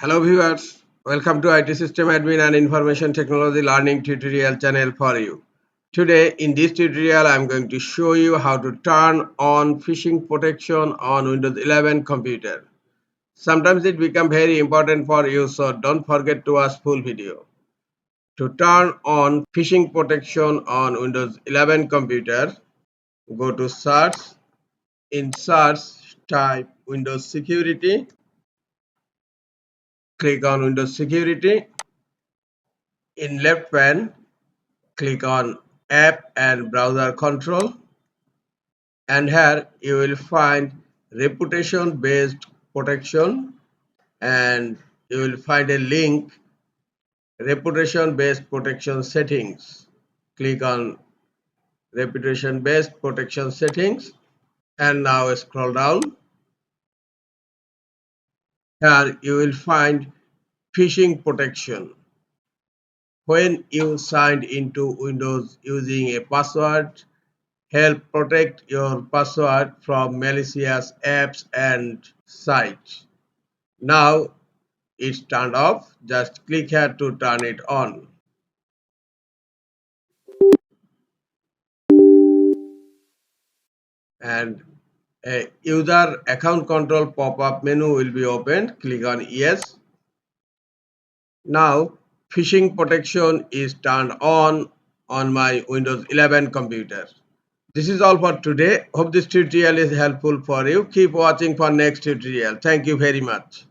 Hello viewers, welcome to IT System Admin and Information Technology Learning tutorial channel for you. Today in this tutorial I am going to show you how to turn on phishing protection on Windows 11 computer. Sometimes it becomes very important for you, so don't forget to watch full video. To turn on phishing protection on Windows 11 computer, go to search. In search, type Windows Security. Click on Windows Security. In left pane, click on App and Browser Control, and here you will find Reputation Based Protection, and you will find a link Reputation Based Protection Settings. Click on Reputation Based Protection Settings, and now scroll down. Here you will find Phishing Protection. When you signed into Windows using a password, help protect your password from malicious apps and sites. Now it's turned off. Just click here to turn it on. And a user account control pop-up menu will be opened. Click on yes. Now phishing protection is turned on my Windows 11 computer. This is all for today. Hope this tutorial is helpful for you. Keep watching for next tutorial. Thank you very much.